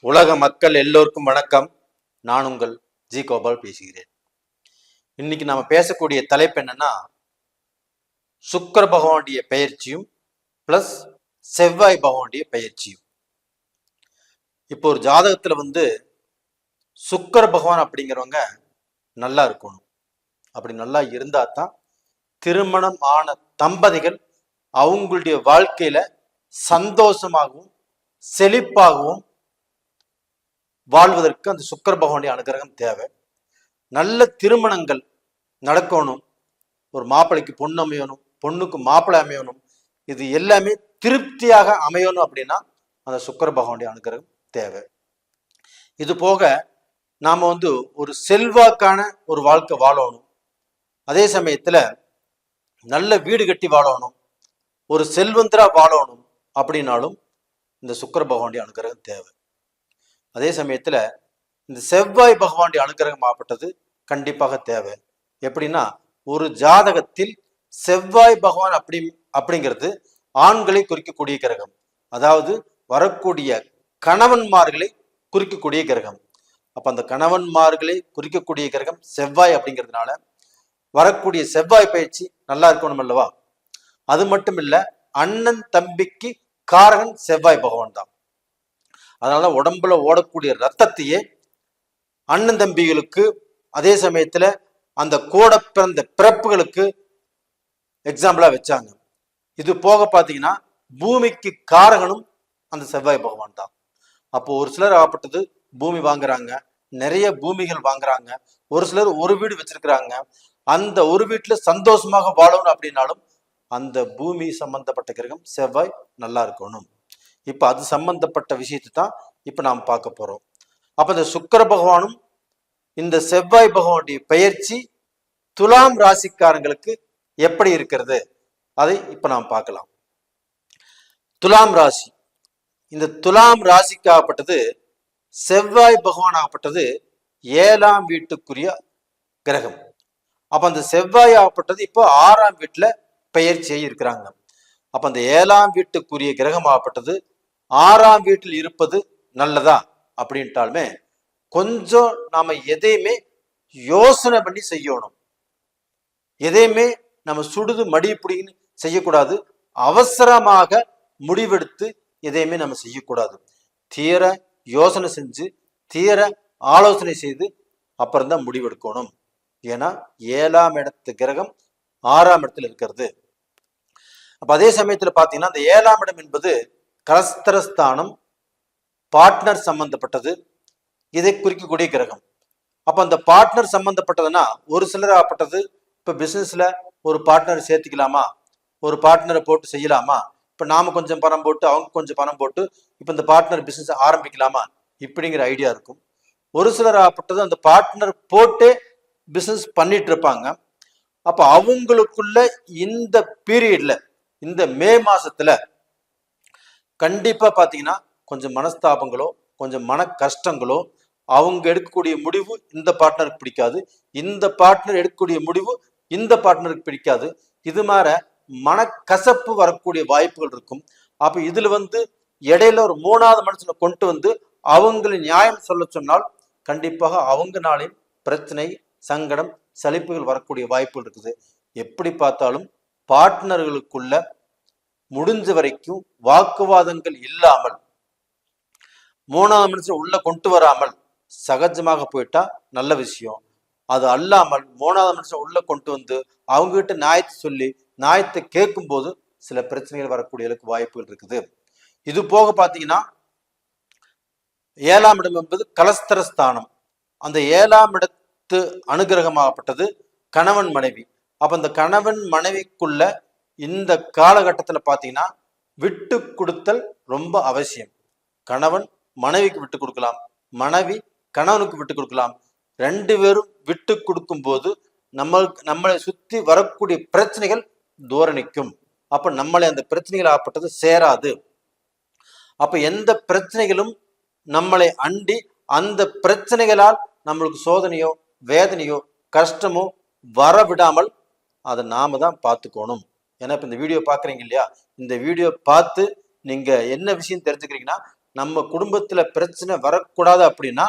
உலக மக்கள் எல்லோருக்கும் வணக்கம். நான் உங்கள் ஜி கோபால் பேசுகிறேன். இன்னைக்கு நாம பேசக்கூடிய தலைப்பு என்னன்னா, சுக்கிர பகவானுடைய பெயர்ச்சியும் பிளஸ் செவ்வாய் பகவானுடைய பெயர்ச்சியும். இப்போ ஒரு ஜாதகத்துல சுக்கிர பகவான் அப்படிங்கிறவங்க நல்லா இருக்கணும். அப்படி நல்லா இருந்தா தான் திருமணம் ஆன தம்பதிகள் அவங்களுடைய வாழ்க்கையில சந்தோஷமாகவும் செழிப்பாகவும் வாழ்வதற்கு அந்த சுக்கிர பகவானுடைய அனுகிரகம் தேவை. நல்ல திருமணங்கள் நடக்கணும், ஒரு மாப்பிள்ளைக்கு பொண்ணு அமையணும், பொண்ணுக்கு மாப்பிள்ளை அமையணும், இது எல்லாமே திருப்தியாக அமையணும் அப்படின்னா அந்த சுக்கிர பகவானுடைய அனுகிரகம் தேவை. இது போக நாம ஒரு செல்வாக்கான ஒரு வாழ்க்கை வாழணும், அதே சமயத்துல நல்ல வீடு கட்டி வாழணும், ஒரு செல்வந்தரா வாழணும் அப்படின்னாலும் இந்த சுக்கிர பகவானுடைய அனுகிரகம் தேவை. அதே சமயத்துல இந்த செவ்வாய் பகவானுடைய அனுகிரகம் ஆகப்பட்டது கண்டிப்பாக தேவை. எப்படின்னா, ஒரு ஜாதகத்தில் செவ்வாய் பகவான் அப்படிங்கிறது ஆண்களை குறிக்கக்கூடிய கிரகம், அதாவது வரக்கூடிய கணவன்மார்களை குறிக்கக்கூடிய கிரகம். அப்ப அந்த கணவன்மார்களை குறிக்கக்கூடிய கிரகம் செவ்வாய் அப்படிங்கிறதுனால வரக்கூடிய செவ்வாய் பயிற்சி நல்லா இருக்கணும் அல்லவா? அது மட்டும் இல்ல, அண்ணன் தம்பிக்கு காரகன் செவ்வாய் பகவான் தான். அதனால உடம்புல ஓடக்கூடிய ரத்தத்தையே அண்ணன் தம்பிகளுக்கு, அதே சமயத்துல அந்த கூட பிறந்த பிறப்புகளுக்கு எக்ஸாம்பிளா வச்சாங்க. இது போக பாத்தீங்கன்னா பூமிக்கு காரகனும் அந்த செவ்வாய் பகவான் தான். அப்போ ஒரு சிலர் ஆகப்பட்டது பூமி வாங்குறாங்க, நிறைய பூமிகள் வாங்குறாங்க, ஒரு சிலர் ஒரு வீடு வச்சிருக்கிறாங்க. அந்த ஒரு வீட்டுல சந்தோஷமாக வாழணும் அப்படின்னாலும் அந்த பூமி சம்பந்தப்பட்ட கிரகம் செவ்வாய் நல்லா இருக்கணும். இப்ப அது சம்பந்தப்பட்ட விஷயத்தை தான் இப்ப நாம் பார்க்க போறோம். அப்ப இந்த சுக்கிர பகவானும் இந்த செவ்வாய் பகவானுடைய பெயர்ச்சி துலாம் ராசிக்காரங்களுக்கு எப்படி இருக்கிறது அதை இப்ப நாம் பார்க்கலாம். துலாம் ராசி, இந்த துலாம் ராசிக்காகப்பட்டது செவ்வாய் பகவான் ஆகப்பட்டது 7ஆம் வீட்டுக்குரிய கிரகம். அப்ப அந்த செவ்வாய் ஆகப்பட்டது இப்போ 6ஆம் வீட்டுல பெயர்ச்சியை இருக்கிறாங்க. அப்ப அந்த 7ஆம் வீட்டுக்குரிய கிரகம் ஆகப்பட்டது 6ஆம் வீட்டில் இருப்பது நல்லதா அப்படின்ட்டாலுமே கொஞ்சம் நாம எதையுமே யோசனை பண்ணி செய்யணும். எதையுமே நம்ம சுடுது மடிப்பிடின்னு செய்யக்கூடாது. அவசரமாக முடிவெடுத்து எதையுமே நம்ம செய்யக்கூடாது. தீர யோசனை செஞ்சு தீர ஆலோசனை செய்து அப்புறம்தான் முடிவெடுக்கணும். ஏன்னா 7ஆம் இடத்து கிரகம் 6ஆம் இடத்துல இருக்கிறது. அப்ப அதே சமயத்துல பாத்தீங்கன்னா அந்த 7ஆம் இடம் என்பது கலஸ்திரஸ்தானம், பார்ட்னர் சம்பந்தப்பட்டது, இதை குறிக்கக்கூடிய கிரகம். அப்ப அந்த பார்ட்னர் சம்பந்தப்பட்டதுன்னா ஒரு சிலர் ஆகப்பட்டது இப்ப பிசினஸ்ல ஒரு பார்ட்னர் சேர்த்துக்கலாமா, ஒரு பார்ட்னரை போட்டு செய்யலாமா, இப்ப நாம கொஞ்சம் பணம் போட்டு அவங்க கொஞ்சம் பணம் போட்டு இப்ப இந்த பார்ட்னர் பிசினஸ் ஆரம்பிக்கலாமா இப்படிங்கிற ஐடியா இருக்கும். ஒரு சிலர் ஆகப்பட்டது அந்த பார்ட்னர் போட்டே பிசினஸ் பண்ணிட்டு இருப்பாங்க. அப்ப அவங்களுக்குள்ள இந்த பீரியட்ல, இந்த மே மாசத்துல கண்டிப்பா பாத்தீங்கன்னா கொஞ்சம் மனஸ்தாபங்களோ கொஞ்சம் மன கஷ்டங்களோ, அவங்க எடுக்கக்கூடிய முடிவு இந்த பார்ட்னருக்கு பிடிக்காது, இந்த பார்ட்னர் எடுக்கக்கூடிய முடிவு இந்த பார்ட்னருக்கு பிடிக்காது, இது மாதிரி மனக்கசப்பு வரக்கூடிய வாய்ப்புகள் இருக்கும். அப்ப இதுல இடையில ஒரு 3வது மனுஷனை கொண்டு அவங்களை நியாயம் சொல்ல சொன்னால் கண்டிப்பாக அவங்கனாலையும் பிரச்சனை, சங்கடம், சலிப்புகள் வரக்கூடிய வாய்ப்புகள் இருக்குது. எப்படி பார்த்தாலும் பார்ட்னர்களுக்குள்ள முடிஞ்ச வரைக்கும் வாக்குவாதங்கள் இல்லாமல் 3வது மனுஷன் உள்ள கொண்டு வராமல் சகஜமாக போயிட்டா நல்ல விஷயம். அது அல்லாமல் 3வது மனுஷன் உள்ள கொண்டு அவங்க கிட்ட நியாயத்தை சொல்லி நியாயத்தை கேட்கும் போது சில பிரச்சனைகள் வரக்கூடிய வாய்ப்புகள் இருக்குது. இது போக பாத்தீங்கன்னா 7ஆம் இடம் என்பது கலஸ்திரஸ்தானம். அந்த 7ஆம் இடத்து அனுகிரகமாகப்பட்டது கணவன் மனைவி. அப்ப அந்த கணவன் மனைவிக்குள்ள இந்த காலகட்டத்துல பாத்தீங்கன்னா விட்டு கொடுத்தல் ரொம்ப அவசியம். கணவன் மனைவிக்கு விட்டு கொடுக்கலாம், மனைவி கணவனுக்கு விட்டு கொடுக்கலாம். 2 பேரும் விட்டு கொடுக்கும் போது நம்மளை சுத்தி வரக்கூடிய பிரச்சனைகள் தூரணிக்கும். அப்ப நம்மளை அந்த பிரச்சனைகள் ஆகப்பட்டது சேராது. அப்ப எந்த பிரச்சனைகளும் நம்மளை அண்டி அந்த பிரச்சனைகளால் நம்மளுக்கு சோதனையோ வேதனையோ கஷ்டமோ வர விடாமல் அதை நாம தான் பார்த்துக்கணும். ஏன்னா இப்ப இந்த வீடியோ பாக்குறீங்க இல்லையா, இந்த வீடியோ பார்த்து நீங்க என்ன விஷயம் தெரிஞ்சுக்கிறீங்கன்னா நம்ம குடும்பத்துல பிரச்சனை வரக்கூடாது அப்படின்னா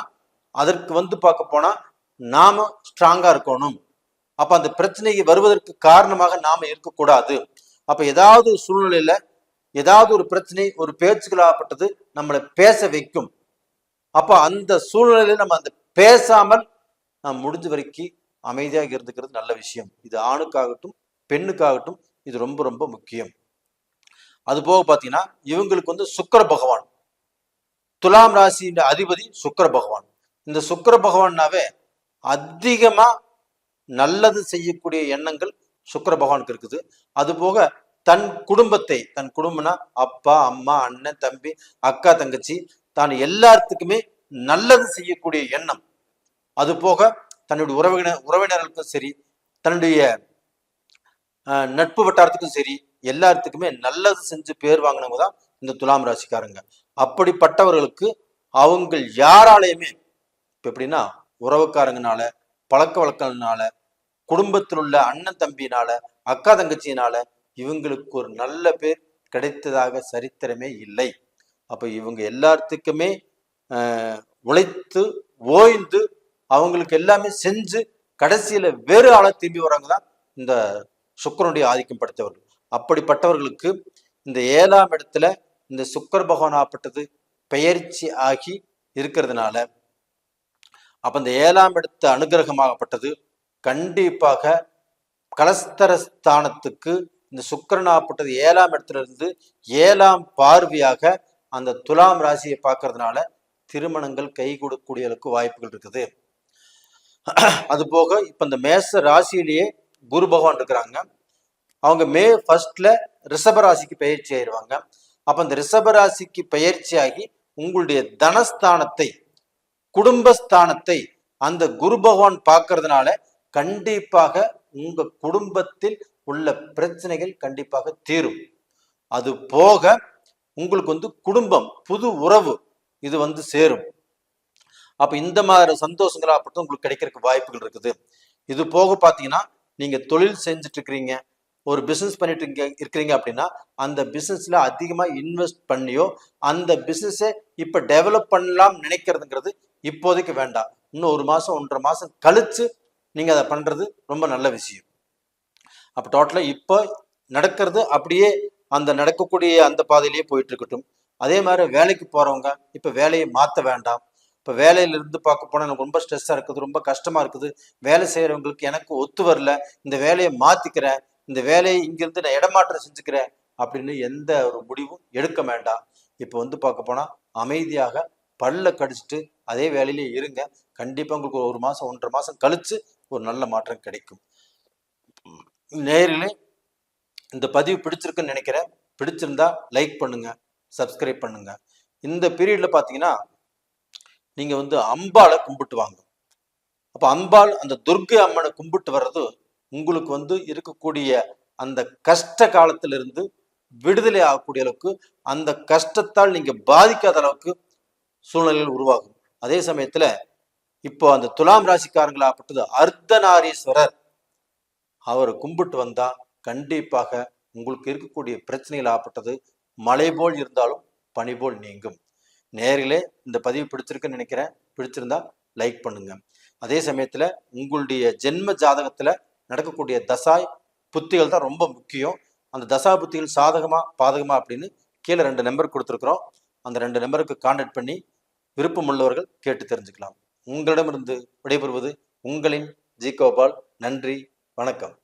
அதற்கு வந்து பார்க்க போனா நாம ஸ்ட்ராங்கா இருக்கணும். அப்ப அந்த பிரச்சனை வருவதற்கு காரணமாக நாம இருக்கக்கூடாது. அப்ப ஏதாவது ஒரு சூழ்நிலையில ஏதாவது ஒரு பிரச்சனை ஒரு பேச்சுக்களாகப்பட்டது நம்மளை பேச வைக்கும். அப்ப அந்த சூழ்நிலையில நம்ம அந்த பேசாமல் நாம் முடிஞ்ச வரைக்கும் அமைதியாக இருந்துக்கிறது நல்ல விஷயம். இது ஆணுக்காகட்டும் பெண்ணுக்காகட்டும் இது ரொம்ப ரொம்ப முக்கியம். அது போக பாத்தீங்கன்னா இவங்களுக்கு வந்து சுக்கிர பகவான், துலாம் ராசியின் அதிபதி சுக்கிர பகவான். இந்த சுக்கிர பகவான்னாவே அதிகமா நல்லது செய்யக்கூடிய எண்ணங்கள் சுக்கிர பகவானுக்கு இருக்குது. அது போக தன் குடும்பத்தை, தன் குடும்பம்னா அப்பா அம்மா அண்ணன் தம்பி அக்கா தங்கச்சி தான் எல்லாத்துக்குமே நல்லது செய்யக்கூடிய எண்ணம். அது போக தன்னுடைய உறவினர்களுக்கும் சரி, தன்னுடைய நட்பு வட்டாரத்துக்கும் சரி, எல்லாத்துக்குமே நல்லது செஞ்சு பேர் வாங்கினவங்க தான் இந்த துலாம் ராசிக்காரங்க. அப்படிப்பட்டவர்களுக்கு அவங்க யாராலையுமே இப்ப எப்படின்னா உறவுக்காரங்கனால, பழக்க வழக்கங்களால, குடும்பத்தில் உள்ள அண்ணன் தம்பியினால, அக்கா தங்கச்சியினால இவங்களுக்கு ஒரு நல்ல பேர் கிடைத்ததாக சரித்திரமே இல்லை. அப்ப இவங்க எல்லாத்துக்குமே உழைத்து ஓய்ந்து அவங்களுக்கு எல்லாமே செஞ்சு கடைசியில வேறு ஆளை திரும்பி வர்றவங்க தான் இந்த சுக்கிரனுடைய ஆதிக்கம் படைத்தவர்கள். அப்படிப்பட்டவர்களுக்கு இந்த 7ஆம் இடத்துல இந்த சுக்கிர பகவான் ஆப்பட்டது பெயர்ச்சி ஆகி இருக்கிறதுனால அப்ப இந்த 7ஆம் இடத்து அனுகிரகமாகப்பட்டது கண்டிப்பாக கலஸ்தரஸ்தானத்துக்கு இந்த சுக்கிரனாகப்பட்டது 7ஆம் இடத்துல இருந்து 7ஆம் பார்வையாக அந்த துலாம் ராசியை பார்க்கறதுனால திருமணங்கள் கை கொடுக்கக்கூடியவர்களுக்கு வாய்ப்புகள் இருக்குது. அது போக இப்ப இந்த மேச ராசியிலேயே குரு பகவான் இருக்கிறாங்க. அவங்க மே 1 ரிஷப ராசிக்கு பயிற்சி ஆயிடுவாங்க. அப்ப இந்த ரிஷப ராசிக்கு பயிற்சி ஆகி உங்களுடைய தனஸ்தானத்தை, குடும்பஸ்தானத்தை அந்த குரு பகவான் பார்க்கறதுனால கண்டிப்பாக உங்க குடும்பத்தில் உள்ள பிரச்சனைகள் கண்டிப்பாக தீரும். அது போக உங்களுக்கு வந்து குடும்பம், புது உறவு இது வந்து சேரும். அப்ப இந்த மாதிரி சந்தோஷங்களாகப்பட்டு உங்களுக்கு கிடைக்கிறதுக்கு வாய்ப்புகள் இருக்குது. இது போக பாத்தீங்கன்னா நீங்க தொழில் செஞ்சுட்டு இருக்கிறீங்க, ஒரு பிசினஸ் பண்ணிட்டு இருக்கிறீங்க அப்படின்னா அந்த பிசினஸ்ல அதிகமா இன்வெஸ்ட் பண்ணியோ அந்த பிசினஸை இப்ப டெவலப் பண்ணலாம் நினைக்கிறதுங்கிறது இப்போதைக்கு வேண்டாம். இன்னும் 1 மாசம் 1.5 மாசம் கழிச்சு நீங்க அதை பண்றது ரொம்ப நல்ல விஷயம். அப்ப டோட்டலா இப்போ நடக்கிறது அப்படியே அந்த நடக்கக்கூடிய அந்த பாதையிலேயே போயிட்டு இருக்கட்டும். அதே மாதிரி வேலைக்கு போறவங்க இப்ப வேலையை மாற்ற வேண்டாம். இப்ப வேலையில இருந்து பார்க்க போனா எனக்கு ரொம்ப ஸ்ட்ரெஸ்ஸா இருக்குது, ரொம்ப கஷ்டமா இருக்குது, வேலை செய்யறவங்களுக்கு எனக்கு ஒத்து வரல, இந்த வேலையை மாத்திக்கிறேன், இந்த வேலையை இங்கிருந்து நான் இடமாற்றம் செஞ்சுக்கிறேன் அப்படின்னு எந்த ஒரு முடிவும் எடுக்க வேண்டாம். இப்ப வந்து பார்க்க போனா அமைதியாக பல்ல கடிச்சிட்டு அதே வேலையிலே இருங்க. கண்டிப்பா உங்களுக்கு 1 மாசம் 1.5 மாசம் கழிச்சு ஒரு நல்ல மாற்றம் கிடைக்கும். நேரிலே இந்த பதிவு பிடிச்சிருக்குன்னு நினைக்கிறேன். பிடிச்சிருந்தா லைக் பண்ணுங்க, சப்ஸ்கிரைப் பண்ணுங்க. இந்த பீரியட்ல பாத்தீங்கன்னா நீங்க வந்து அம்பாளை கும்பிட்டு வாங்க. அப்ப அம்பாள் அந்த துர்க்கை அம்மனை கும்பிட்டு வர்றது உங்களுக்கு வந்து இருக்கக்கூடிய அந்த கஷ்ட காலத்திலிருந்து விடுதலை ஆகக்கூடிய அளவுக்கு, அந்த கஷ்டத்தால் நீங்க பாதிக்காத அளவுக்கு சூழ்நிலைகள் உருவாகும். அதே சமயத்துல இப்போ அந்த துலாம் ராசிக்காரங்களாகப்பட்டது அர்த்தநாரீஸ்வரர் அவரை கும்பிட்டு வந்தா கண்டிப்பாக உங்களுக்கு இருக்கக்கூடிய பிரச்சனைகள் ஆகப்பட்டது மழை போல் இருந்தாலும் பனி போல் நீங்கும். நேரிலே இந்த பதிவு பிடிச்சிருக்குன்னு நினைக்கிறேன். பிடிச்சிருந்தா லைக் பண்ணுங்க. அதே சமயத்துல உங்களுடைய ஜென்ம ஜாதகத்துல நடக்கக்கூடிய தசாய் புத்திகள் தான் ரொம்ப முக்கியம். அந்த தசா புத்திகள் சாதகமா பாதகமா அப்படின்னு கீழே 2 நம்பர் கொடுத்துருக்குறோம். அந்த 2 நம்பருக்கு கான்டாக்ட் பண்ணி விருப்பம் உள்ளவர்கள் கேட்டு தெரிஞ்சுக்கலாம். உங்களிடமிருந்து விடைபெறுவது உங்களின் ஜி கோபால். நன்றி, வணக்கம்.